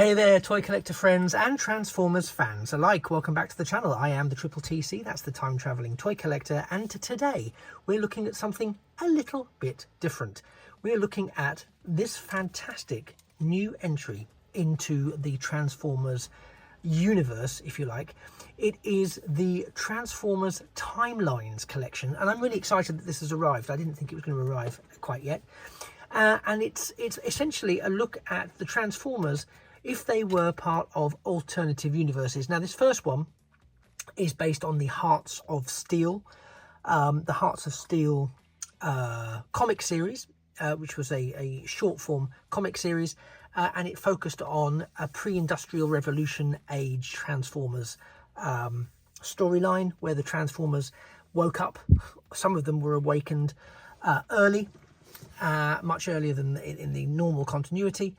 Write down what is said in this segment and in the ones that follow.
Hey there, toy collector friends and Transformers fans alike. Welcome back to the channel. I am the Triple TC, that's the time travelling toy collector, and today we're looking at something a little bit different. We're looking at this fantastic new entry into the Transformers universe, if you like. It is the Transformers Timelines collection, and I'm really excited that this has arrived. I didn't think it was going to arrive quite yet. And it's essentially a look at the Transformers if they were part of alternative universes. Now, this first one is based on the Hearts of Steel, comic series, which was a short form comic series, and it focused on a pre-industrial revolution age Transformers storyline where the Transformers woke up. Some of them were awakened early, much earlier than in the normal continuity,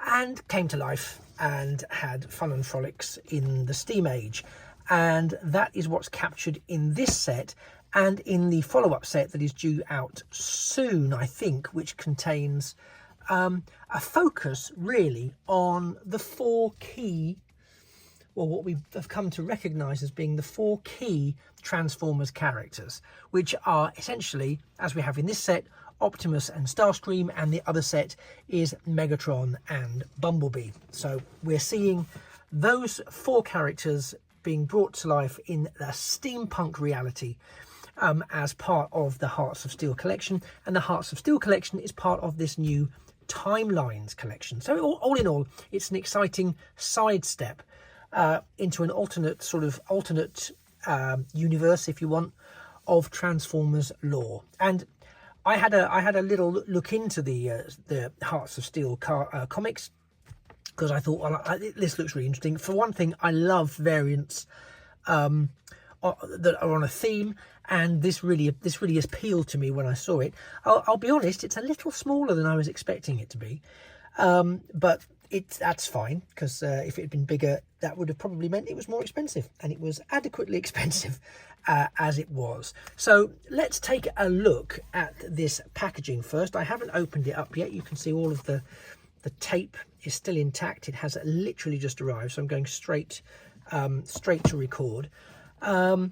and came to life and had fun and frolics in the steam age. And that is what's captured in this set and in the follow-up set that is due out soon, I think, which contains a focus really on the four key, well, what we have come to recognise as being the four key Transformers characters, which are essentially, as we have in this set, Optimus and Starscream, and the other set is Megatron and Bumblebee. So we're seeing those four characters being brought to life in a steampunk reality as part of the Hearts of Steel collection, and the Hearts of Steel collection is part of this new Timelines collection. So all in all, it's an exciting sidestep into an alternate universe, if you want, of Transformers lore. And I had a little look into the Hearts of Steel comics, because I thought, well, this looks really interesting. For one thing, I love variants that are on a theme, and this really appealed to me when I saw it. I'll be honest, it's a little smaller than I was expecting it to be, but that's fine, because if it had been bigger, that would have probably meant it was more expensive, and it was adequately expensive as it was. So let's take a look at this packaging first. I haven't opened it up yet. You can see all of the tape is still intact. It has literally just arrived, so I'm going straight to record. Yeah,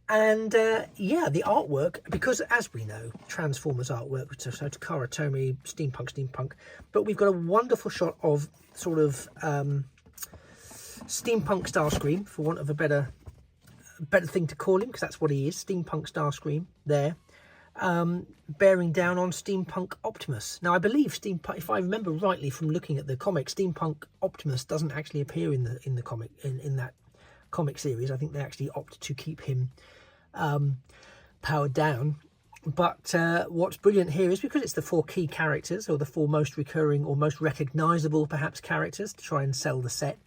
the artwork, because as we know, Transformers artwork, so Takara Tomy, steampunk, but we've got a wonderful shot of sort of steampunk Starscream, for want of a better thing to call him, because that's what he is, steampunk Starscream there, bearing down on steampunk Optimus. Now, I believe steampunk, if I remember rightly from looking at the comic, steampunk Optimus doesn't actually appear in the comic, in that comic series. I think they actually opt to keep him powered down. But what's brilliant here is, because it's the four key characters, or the four most recurring or most recognizable perhaps characters, to try and sell the set,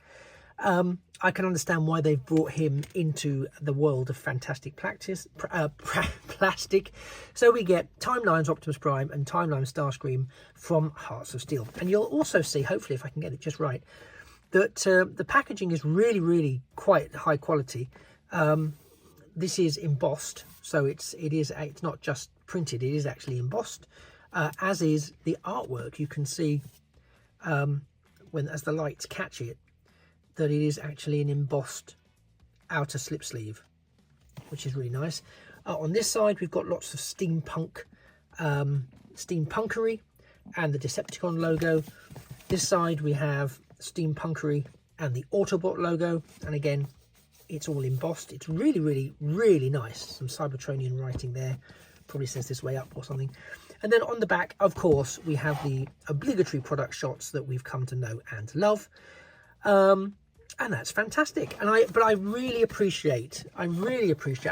I can understand why they've brought him into the world of fantastic plastic. So we get Timelines Optimus Prime and Timelines Starscream from Hearts of Steel. And you'll also see, hopefully if I can get it just right, that the packaging is really quite high quality. This is embossed, so it's not just printed, it is actually embossed, as is the artwork. You can see as the lights catch it, that it is actually an embossed outer slip sleeve, which is really nice. On this side, we've got lots of steampunkery and the Decepticon logo. This side we have steampunkery and the Autobot logo, and again, it's all embossed. It's really nice. Some Cybertronian writing there, probably says this way up or something. And then on the back, of course, we have the obligatory product shots that we've come to know and love. And that's fantastic. And I really appreciate, and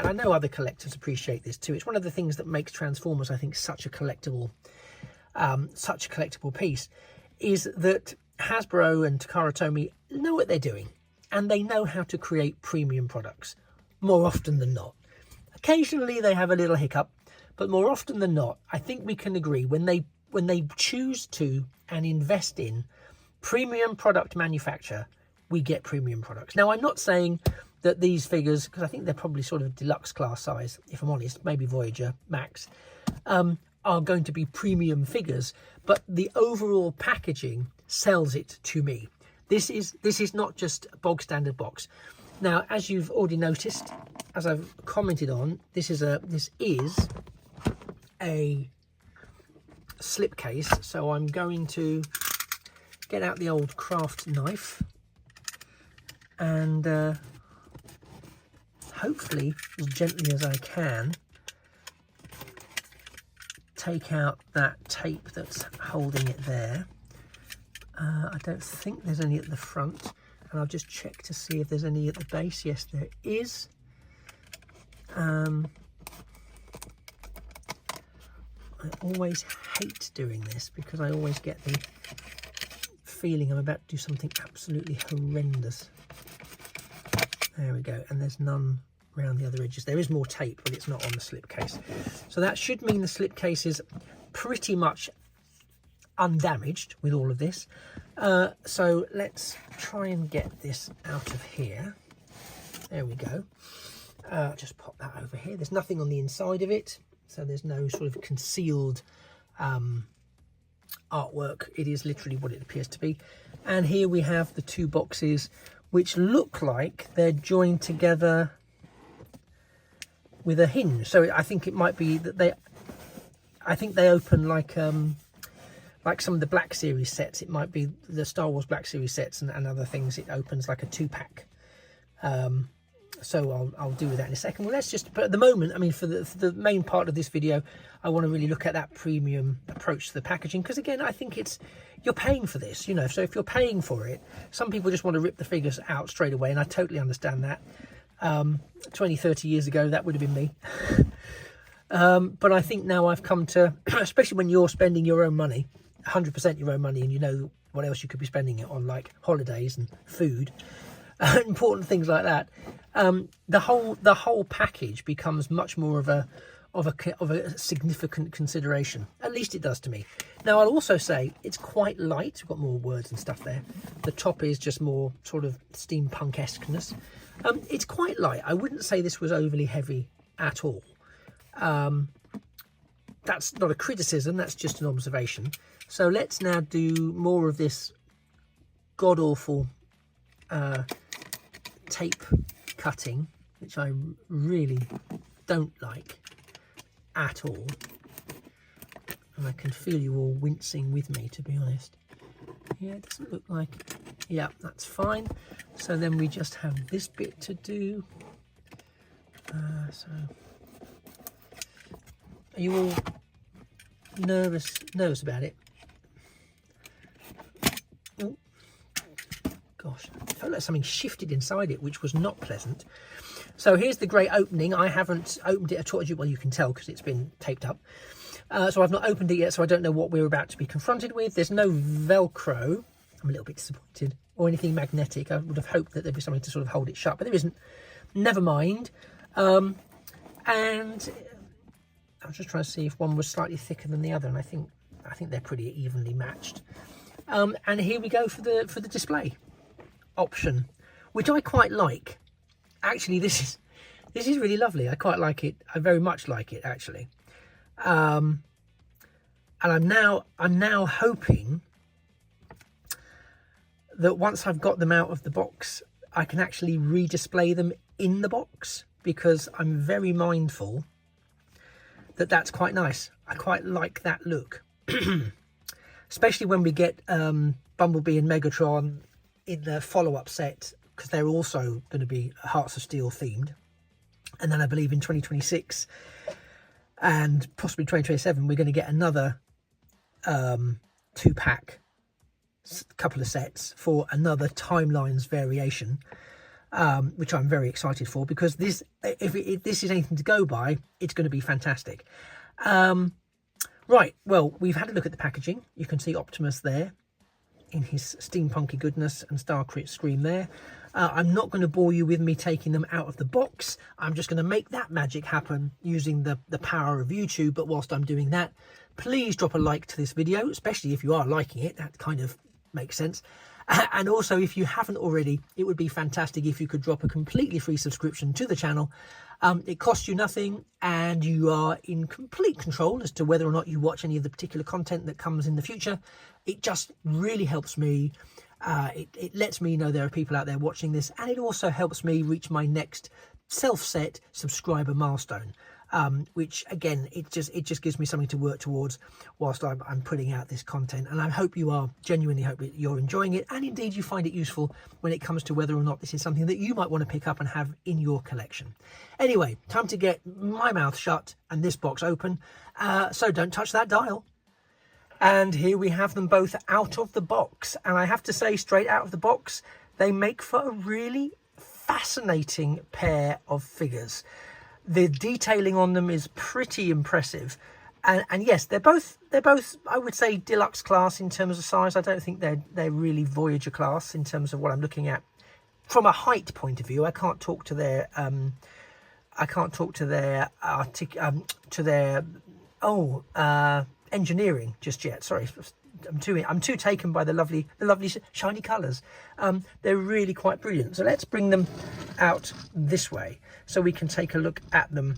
I know other collectors appreciate this too. It's one of the things that makes Transformers, I think, such a collectible piece, is that Hasbro and Takara Tomy know what they're doing, and they know how to create premium products more often than not. Occasionally they have a little hiccup, but more often than not, I think we can agree, when they choose to and invest in premium product manufacture, we get premium products. Now, I'm not saying that these figures, because I think they're probably sort of deluxe class size, if I'm honest, maybe Voyager Max, are going to be premium figures, but the overall packaging sells it to me. This is not just a bog standard box. Now, as you've already noticed, as I've commented on, this is a slipcase. So I'm going to get out the old craft knife and hopefully as gently as I can take out that tape that's holding it there. I don't think there's any at the front, and I'll just check to see if there's any at the base. Yes, there is. I always hate doing this because I always get the feeling I'm about to do something absolutely horrendous. There we go, and there's none around the other edges. There is more tape, but it's not on the slipcase. So that should mean the slipcase is pretty much undamaged with all of this. So let's try and get this out of here. There we go. Just pop that over here. There's nothing on the inside of it, so there's no sort of concealed artwork. It is literally what it appears to be. And here we have the two boxes, which look like they're joined together with a hinge. So I think it might be that they open like some of the Black Series sets. It might be the Star Wars Black Series sets and other things. It opens like a 2-pack. So I'll do with that in a second. Well, let's just, but at the moment, I mean, for the main part of this video, I want to really look at that premium approach to the packaging, because again, I think you're paying for this, you know. So if you're paying for it, some people just want to rip the figures out straight away, and I totally understand that. 20-30 years ago, that would have been me. But I think now I've come to, especially when you're spending your own money, 100% your own money, and you know what else you could be spending it on, like holidays and food, important things like that. The whole package becomes much more of a significant consideration. At least it does to me. Now, I'll also say it's quite light. We've got more words and stuff there. The top is just more sort of steampunk-esqueness. It's quite light. I wouldn't say this was overly heavy at all. That's not a criticism, that's just an observation. So let's now do more of this god-awful tape cutting, which I really don't like at all. And I can feel you all wincing with me, to be honest. Yeah, it doesn't look like... Yeah, that's fine. So then we just have this bit to do. So... Are you all nervous about it? Oh, gosh, I felt like something shifted inside it, which was not pleasant. So here's the great opening. I haven't opened it at all. Well, you can tell because it's been taped up. So I've not opened it yet, so I don't know what we're about to be confronted with. There's no Velcro. I'm a little bit disappointed. Or anything magnetic. I would have hoped that there'd be something to sort of hold it shut, but there isn't. Never mind. And I'm just trying to see if one was slightly thicker than the other, and I think they're pretty evenly matched. And here we go for the display option, which I quite like. Actually, this is really lovely. I quite like it. I very much like it, actually. And I'm now hoping that once I've got them out of the box, I can actually redisplay them in the box, because I'm very mindful that that's quite nice. I quite like that look. Especially when we get Bumblebee and Megatron in the follow-up set, because they're also going to be Hearts of Steel themed. And then I believe in 2026 and possibly 2027 we're going to get another 2-pack, couple of sets for another Timelines variation, which I'm very excited for, because this, if this is anything to go by, it's going to be fantastic. Right, well, we've had a look at the packaging. You can see Optimus there in his steampunky goodness and Starscream there. I'm not going to bore you with me taking them out of the box. I'm just going to make that magic happen using the power of YouTube. But whilst I'm doing that, please drop a like to this video, especially if you are liking it. That kind of makes sense. And also, if you haven't already, it would be fantastic if you could drop a completely free subscription to the channel. It costs you nothing, and you are in complete control as to whether or not you watch any of the particular content that comes in the future. It just really helps me. It lets me know there are people out there watching this, and it also helps me reach my next self-set subscriber milestone, which again, it just gives me something to work towards whilst I'm putting out this content. And I hope you are genuinely hope that you're enjoying it, and indeed you find it useful when it comes to whether or not this is something that you might want to pick up and have in your collection. Anyway, time to get my mouth shut and this box open, so don't touch that dial. And here we have them both out of the box, and I have to say, straight out of the box, they make for a really fascinating pair of figures. The detailing on them is pretty impressive, and yes, they're both I would say deluxe class in terms of size. I don't think they're really Voyager class in terms of what I'm looking at from a height point of view. I can't talk to their engineering just yet. Sorry, I'm too taken by the lovely shiny colours. They're really quite brilliant. So let's bring them out this way so we can take a look at them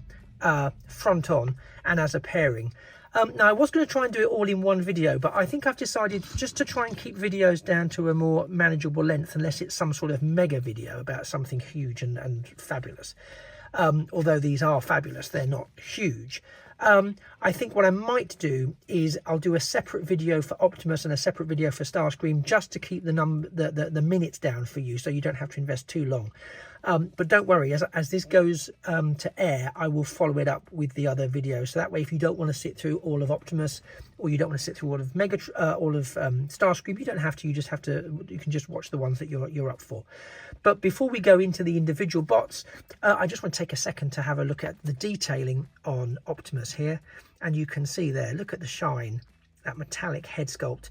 front on and as a pairing. Now I was going to try and do it all in one video, but I think I've decided just to try and keep videos down to a more manageable length, unless it's some sort of mega video about something huge and fabulous. Although these are fabulous, they're not huge. I think what I might do is I'll do a separate video for Optimus and a separate video for Starscream, just to keep the minutes down for you, so you don't have to invest too long. But don't worry, as this goes to air, I will follow it up with the other videos. So that way, if you don't want to sit through all of Optimus, or you don't want to sit through all of Starscream, you don't have to. You can just watch the ones that you're up for. But before we go into the individual bots, I just want to take a second to have a look at the detailing on Optimus here, and you can see there. Look at the shine, that metallic head sculpt.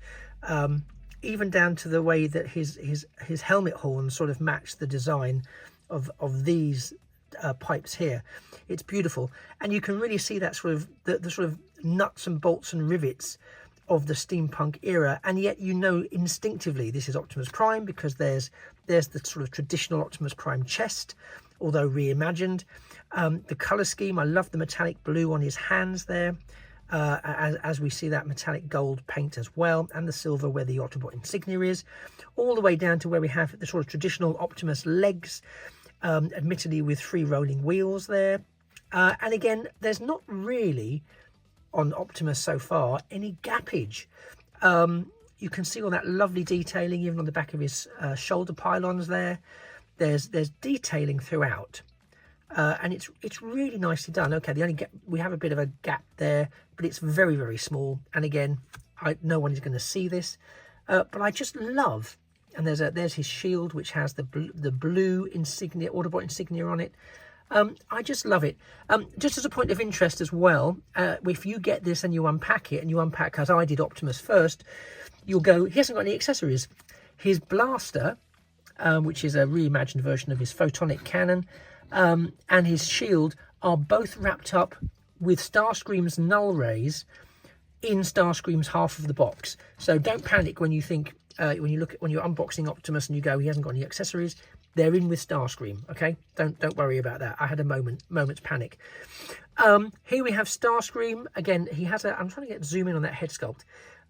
Even down to the way that his helmet horns sort of match the design of these pipes here. It's beautiful, and you can really see that sort of the sort of nuts and bolts and rivets of the steampunk era, and yet you know instinctively this is Optimus Prime, because there's the sort of traditional Optimus Prime chest, although reimagined. The color scheme, I love the metallic blue on his hands there. As we see that metallic gold paint as well, and the silver where the Autobot insignia is, all the way down to where we have the sort of traditional Optimus legs, admittedly with 3 rolling wheels there. And again, there's not really on Optimus so far any gappage. You can see all that lovely detailing even on the back of his shoulder pylons there. There's detailing throughout. And it's really nicely done. Okay, we have a bit of a gap there, but it's very, very small. And again, no one is going to see this, but I just love. And there's his shield, which has the blue insignia, Autobot insignia on it. I just love it. Just as a point of interest as well, if you get this and you unpack it, and you unpack, as I did Optimus first, you'll go, he hasn't got any accessories. His blaster, which is a reimagined version of his photonic cannon, and his shield are both wrapped up with Starscream's null rays in Starscream's half of the box. So don't panic when you think when you're unboxing Optimus and you go, he hasn't got any accessories. They're in with Starscream. Okay, don't worry about that. I had a moment's panic. Here we have Starscream again. He has I'm trying to zoom in on that head sculpt.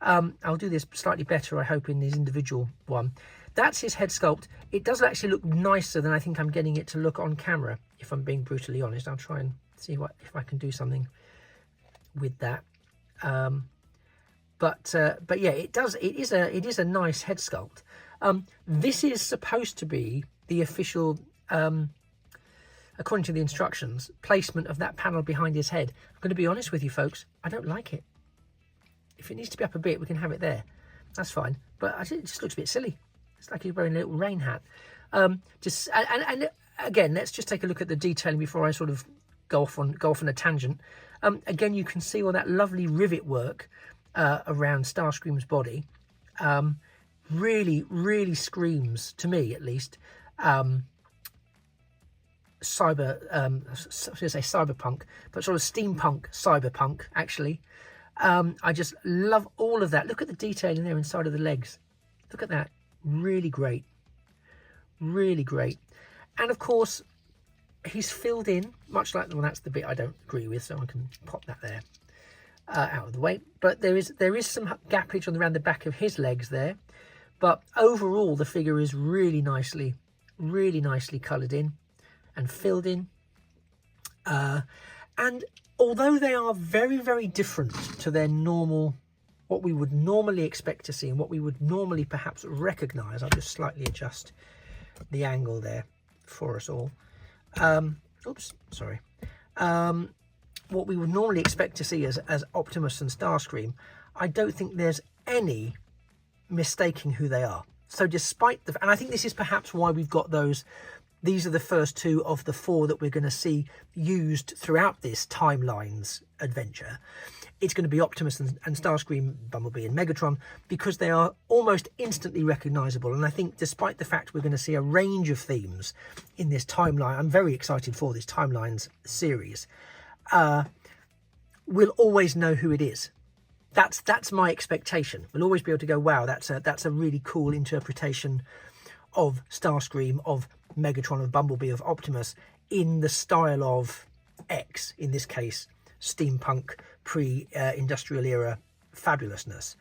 I'll do this slightly better, I hope, in his individual one. That's his head sculpt. It does actually look nicer than I think I'm getting it to look on camera, if I'm being brutally honest. I'll try and see if I can do something with that. But yeah, it is a nice head sculpt. This is supposed to be the official, according to the instructions, placement of that panel behind his head. I'm going to be honest with you folks, I don't like it. If it needs to be up a bit, we can have it there. That's fine. But it just looks a bit silly. It's like he's wearing a little rain hat. And again, let's just take a look at the detailing before I sort of go off on a tangent. Again, you can see all that lovely rivet work around Starscream's body. Really, really screams, to me at least, cyberpunk, but sort of steampunk cyberpunk, actually. I just love all of that. Look at the detail in there inside of the legs. Look at that. Really great. Really great. And of course, he's filled in, much like, well, that's the bit I don't agree with, so I can pop that there out of the way. But there is some gappage around the back of his legs there. But overall, the figure is really nicely coloured in and filled in. And although they are very different to their normal, what we would normally expect to see and what we would normally perhaps recognise, I'll just slightly adjust the angle there for us all. Oops, sorry. What we would normally expect to see as Optimus and Starscream, I don't think there's any mistaking who they are. So despite the, and I think this is perhaps why we've got those, these are the first two of the four that we're going to see used throughout this Timelines adventure. It's going to be Optimus and Starscream, Bumblebee and Megatron, because they are almost instantly recognisable. And I think despite the fact we're going to see a range of themes in this timeline, I'm very excited for this Timelines series, we'll always know who it is. That's my expectation. We'll always be able to go, wow, that's a really cool interpretation of Starscream, of Megatron, of Bumblebee, of Optimus, in the style of X, in this case, steampunk, pre-industrial era fabulousness.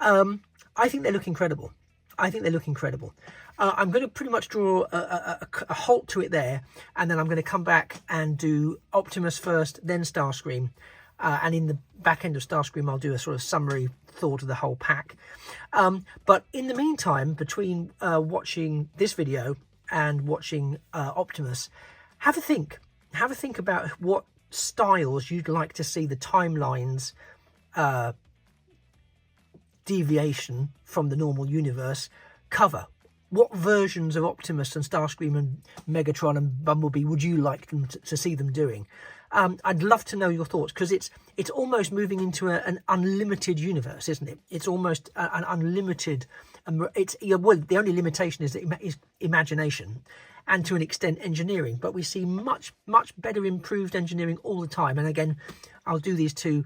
I think they look incredible. I think they look incredible. I'm going to pretty much draw a halt to it there, and then I'm going to come back and do Optimus first, then Starscream. And in the back end of Starscream, I'll do a sort of summary thought of the whole pack. But in the meantime, between watching this video and watching Optimus, have a think. Have a think about what styles you'd like to see the Timelines deviation from the normal universe cover. What versions of Optimus and Starscream and Megatron and Bumblebee would you like them to see them doing? I'd love to know your thoughts, because it's almost moving into an unlimited universe, isn't it? It's almost an unlimited. Well, the only limitation is imagination, and to an extent engineering. But we see much better improved engineering all the time. And again, I'll do these two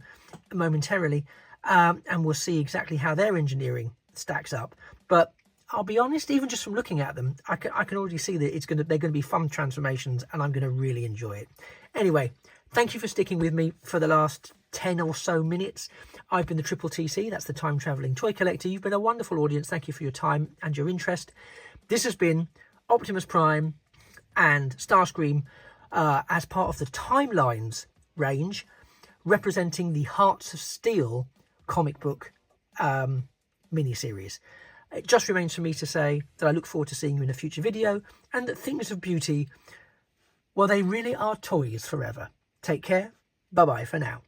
momentarily, and we'll see exactly how their engineering stacks up. But I'll be honest, even just from looking at them, I can already see that they're going to be fun transformations, and I'm going to really enjoy it. Anyway, thank you for sticking with me for the last 10 or so minutes. I've been the Triple TC, that's the Time Travelling Toy Collector. You've been a wonderful audience. Thank you for your time and your interest. This has been Optimus Prime and Starscream as part of the Timelines range, representing the Hearts of Steel comic book miniseries. It just remains for me to say that I look forward to seeing you in a future video, and that things of beauty, well, they really are toys forever. Take care. Bye-bye for now.